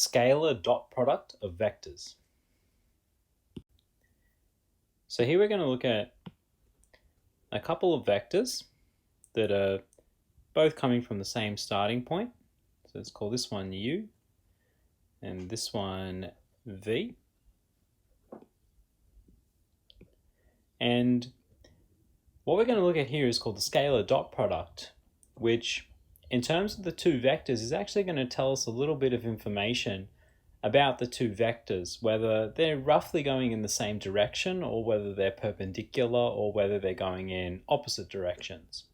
scalar dot product of vectors. So here we're going to look at a couple of vectors that are both coming from the same starting point. So let's call this one u and this one v. And what we're going to look at here is called the scalar dot product, which in terms of the two vectors is actually going to tell us a little bit of information about the two vectors, whether they're roughly going in the same direction or whether they're perpendicular or whether they're going in opposite directions.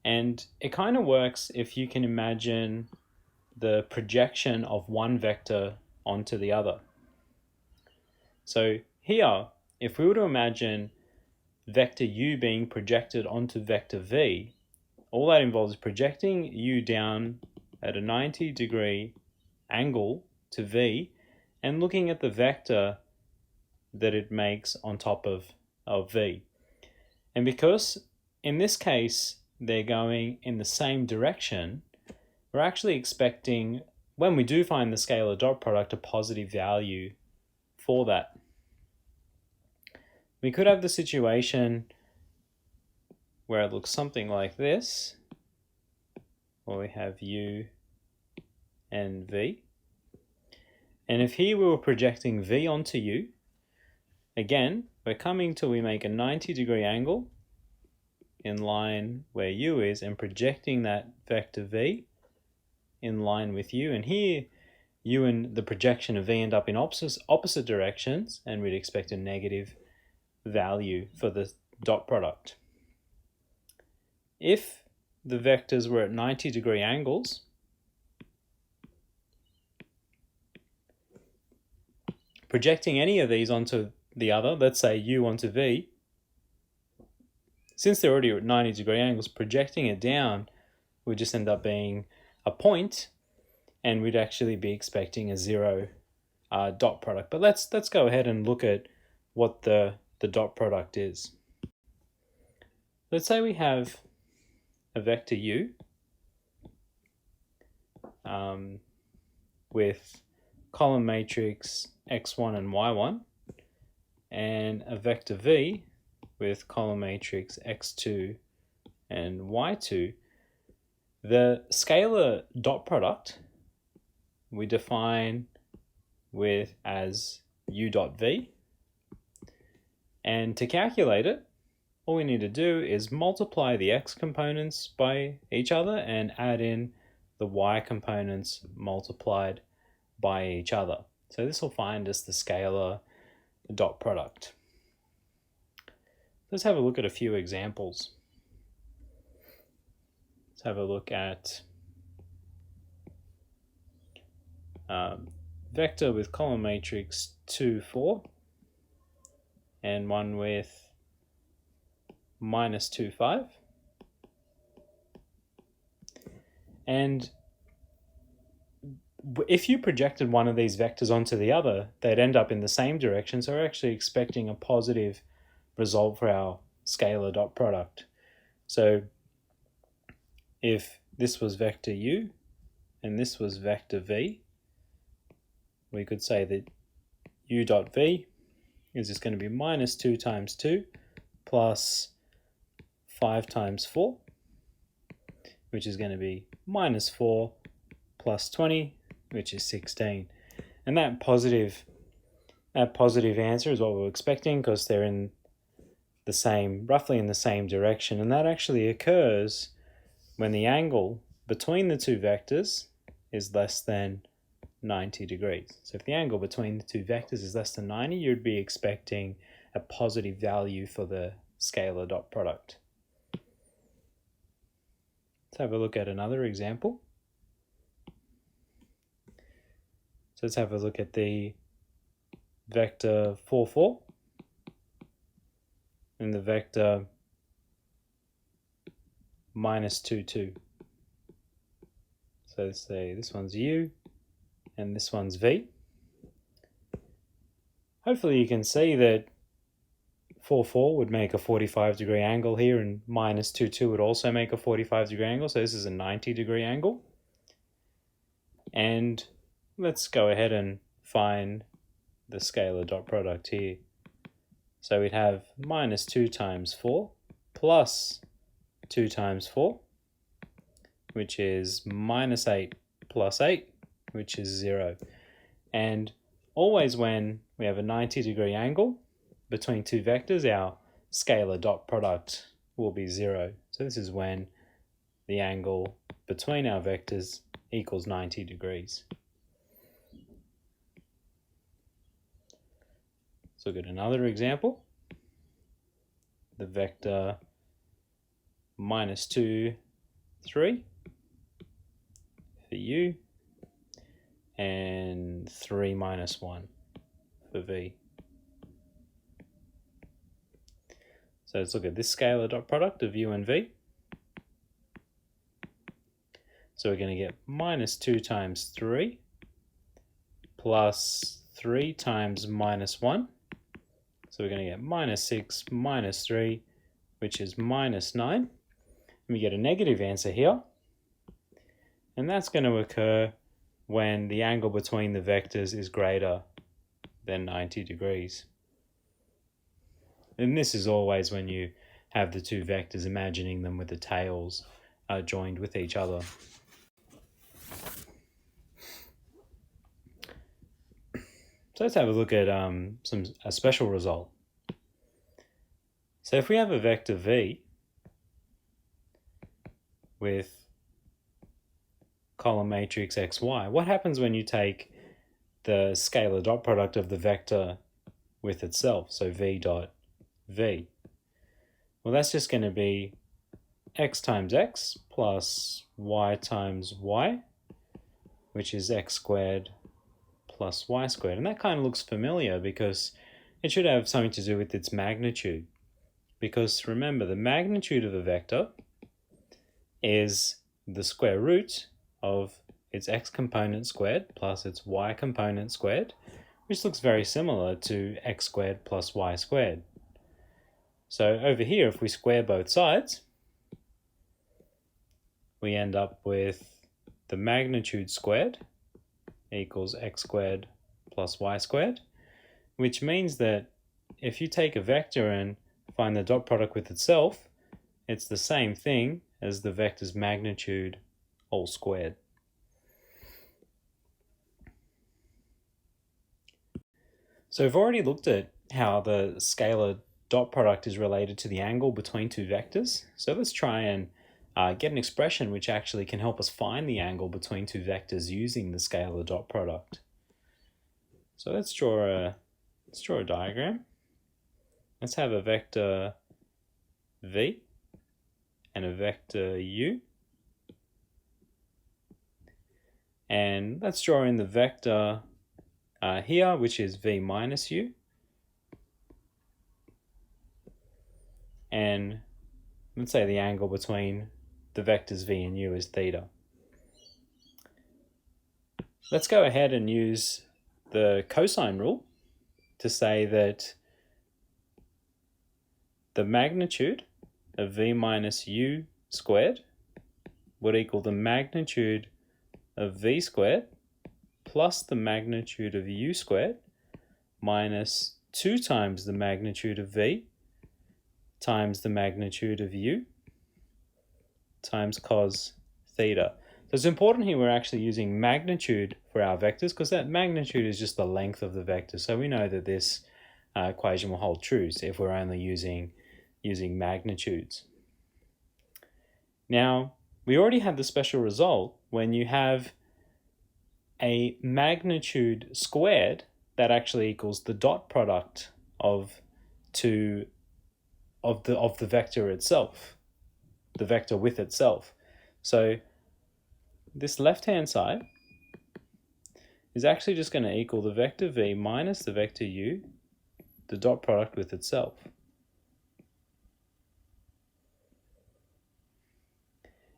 And it kind of works if you can imagine the projection of one vector onto the other. So here, if we were to imagine vector u being projected onto vector v, all that involves projecting u down at a 90-degree angle to v and looking at the vector that it makes on top of v. And because in this case they're going in the same direction, we're actually expecting, when we do find the scalar dot product, a positive value for that. We could have the situation where it looks something like this, where we have u and v. And if here we were projecting v onto u, again, we're coming till we make a 90-degree angle in line where u is and projecting that vector v in line with u. And here, u and the projection of v end up in opposite directions, and we'd expect a negative value for the dot product. If the vectors were at 90-degree angles, projecting any of these onto the other, let's say u onto v, since they're already at 90-degree angles, projecting it down would just end up being a point, and we'd actually be expecting a zero dot product. But let's go ahead and look at what the dot product is. Let's say we have a vector u with column matrix x1 and y1, and a vector v with column matrix x2 and y2. The scalar dot product we define as u dot v, and to calculate it, all we need to do is multiply the x components by each other and add in the y components multiplied by each other. So this will find us the scalar dot product. Let's have a look at a few examples. Let's have a look at vector with column matrix 2, 4, and one with -2, 5. And if you projected one of these vectors onto the other, they'd end up in the same direction, so we're actually expecting a positive result for our scalar dot product. So if this was vector u and this was vector v, we could say that u dot v is just going to be -2 times 2 plus 5 times 4, which is going to be -4 plus 20, which is 16. And that positive answer is what we're expecting because they're in the same, roughly in the same direction. And that actually occurs when the angle between the two vectors is less than 90 degrees. So if the angle between the two vectors is less than 90, you'd be expecting a positive value for the scalar dot product. Let's have a look at another example. So let's have a look at the vector 4, 4 and the vector -2, 2. So let's say this one's u and this one's v. Hopefully you can see that 4, 4 would make a 45-degree angle here, and -2, 2 would also make a 45-degree angle. So this is a 90-degree angle. And let's go ahead and find the scalar dot product here. So we'd have minus 2 times 4 plus 2 times 4, which is minus 8 plus 8, which is 0. And always when we have a 90-degree angle between two vectors, our scalar dot product will be 0. So this is when the angle between our vectors equals 90 degrees. Let's look at another example. The vector minus 2, 3 for u, and 3 minus 1 for v. So let's look at this scalar dot product of u and v. So we're going to get minus 2 times 3 plus 3 times minus 1. So we're going to get minus 6 minus 3, which is minus 9. And we get a negative answer here. And that's going to occur when the angle between the vectors is greater than 90 degrees. And this is always when you have the two vectors, imagining them with the tails joined with each other. So let's have a look at a special result. So if we have a vector v with column matrix xy, what happens when you take the scalar dot product of the vector with itself? So v dot v. Well, that's just going to be x times x plus y times y, which is x squared plus y squared. And that kind of looks familiar because it should have something to do with its magnitude. Because remember, the magnitude of a vector is the square root of its x component squared plus its y component squared, which looks very similar to x squared plus y squared. So over here, if we square both sides, we end up with the magnitude squared equals x squared plus y squared, which means that if you take a vector and find the dot product with itself, it's the same thing as the vector's magnitude all squared. So we've already looked at how the scalar dot product is related to the angle between two vectors. So let's try and get an expression which actually can help us find the angle between two vectors using the scalar dot product. So let's draw a diagram. Let's have a vector v and a vector u. And let's draw in the vector here, which is v minus u. And let's say the angle between the vectors v and u is theta. Let's go ahead and use the cosine rule to say that the magnitude of v minus u squared would equal the magnitude of v squared plus the magnitude of u squared minus 2 times the magnitude of v times the magnitude of u times cos theta. So it's important here we're actually using magnitude for our vectors because that magnitude is just the length of the vector. So we know that this equation will hold true if we're only using magnitudes. Now, we already had the special result when you have a magnitude squared that actually equals the dot product of the vector itself, the vector with itself. So this left-hand side is actually just going to equal the vector v minus the vector u, the dot product with itself.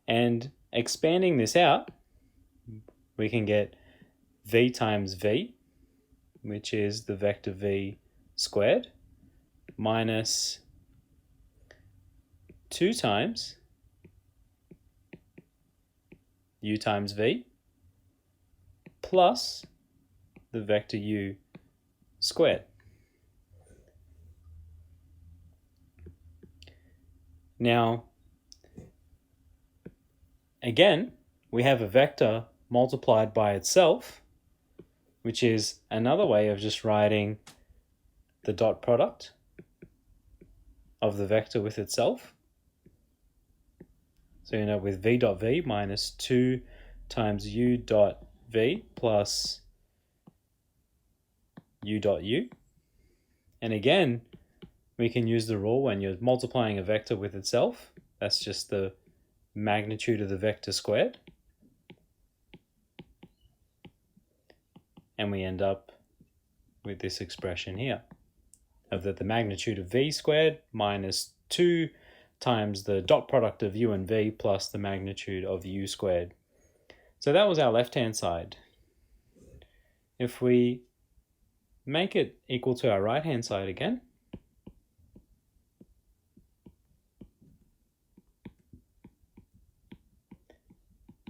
And expanding this out, we can get v times v, which is the vector v squared, minus 2 times u times v, plus the vector u squared. Now, again, we have a vector multiplied by itself, which is another way of just writing the dot product of the vector with itself. So you know, with v dot v minus 2 times u dot v plus u dot u. And again, we can use the rule when you're multiplying a vector with itself. That's just the magnitude of the vector squared. And we end up with this expression here of that the magnitude of v squared minus 2 times the dot product of u and v plus the magnitude of u squared. So that was our left-hand side. If we make it equal to our right-hand side again,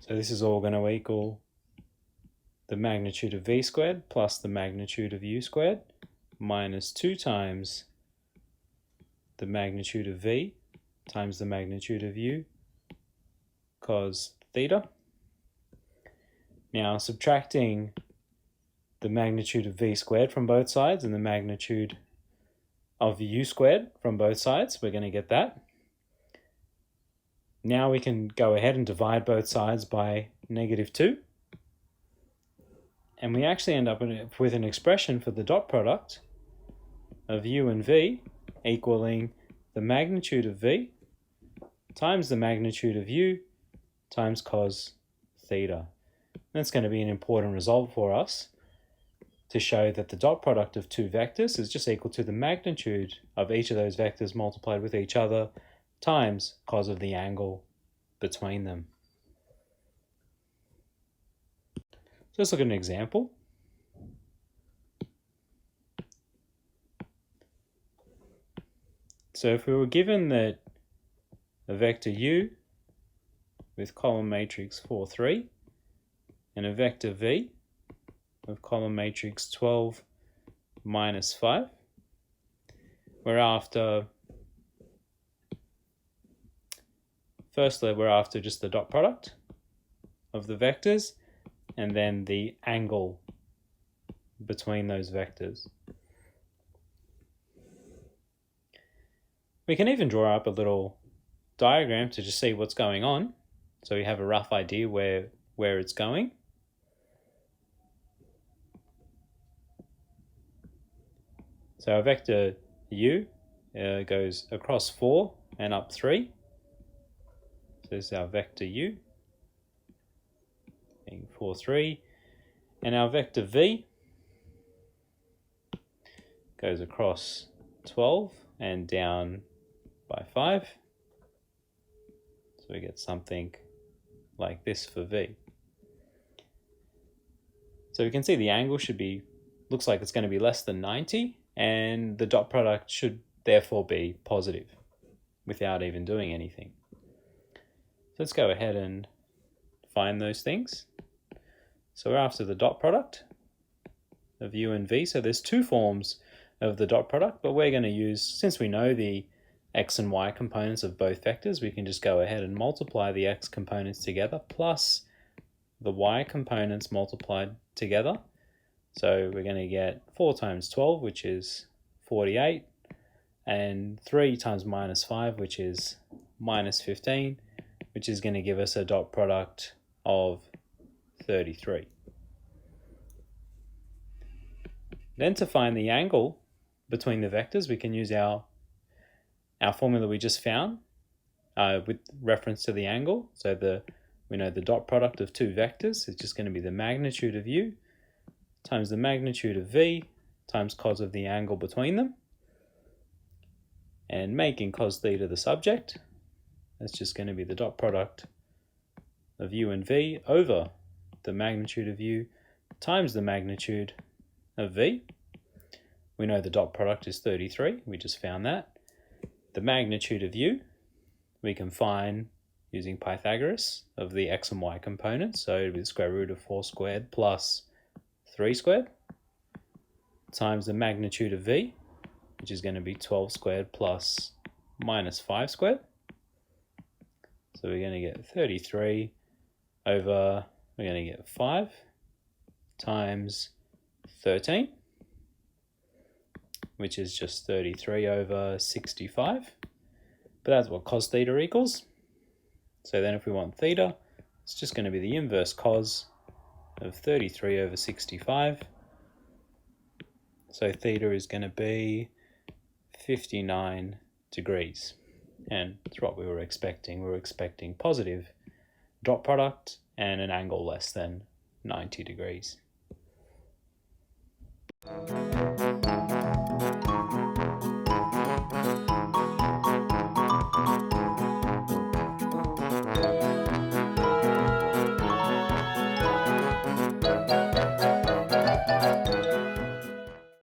so this is all going to equal the magnitude of v squared plus the magnitude of u squared minus 2 times the magnitude of v times the magnitude of u cos theta. Now, subtracting the magnitude of v squared from both sides and the magnitude of u squared from both sides, we're going to get that. Now we can go ahead and divide both sides by -2. And we actually end up with an expression for the dot product of u and v equaling the magnitude of v times the magnitude of u times cos theta. That's going to be an important result for us to show that the dot product of two vectors is just equal to the magnitude of each of those vectors multiplied with each other times cos of the angle between them. So let's look at an example. So if we were given that a vector u with column matrix 4, 3 and a vector v of column matrix 12, minus 5, firstly we're after just the dot product of the vectors and then the angle between those vectors. We can even draw up a little diagram to just see what's going on, so we have a rough idea where it's going. So our vector u goes across 4 and up 3. So this is our vector u, being 4, 3. And our vector v goes across 12 and down by 5. So we get something like this for v. So we can see the angle looks like it's going to be less than 90, and the dot product should therefore be positive without even doing anything. So let's go ahead and find those things. So we're after the dot product of u and v. So there's two forms of the dot product, but we're going to use, since we know the x and y components of both vectors, we can just go ahead and multiply the x components together plus the y components multiplied together. So we're going to get 4 times 12, which is 48, and 3 times minus 5, which is minus 15, which is going to give us a dot product of 33. Then to find the angle between the vectors, we can use our formula we just found with reference to the angle. So we know the dot product of two vectors is just going to be the magnitude of u times the magnitude of v times cos of the angle between them. And making cos theta the subject, that's just going to be the dot product of u and v over the magnitude of u times the magnitude of v. We know the dot product is 33, we just found that. The magnitude of u we can find using Pythagoras of the x and y components, so it would be the square root of 4 squared plus 3 squared. times the magnitude of v, which is going to be 12 squared plus minus 5 squared. So we're going to get 33 over, we're going to get 5 times 13, which is just 33 over 65. But that's what cos theta equals. So then if we want theta, it's just going to be the inverse cos of 33 over 65. So theta is going to be 59 degrees. And that's what we were expecting. We were expecting positive dot product and an angle less than 90 degrees.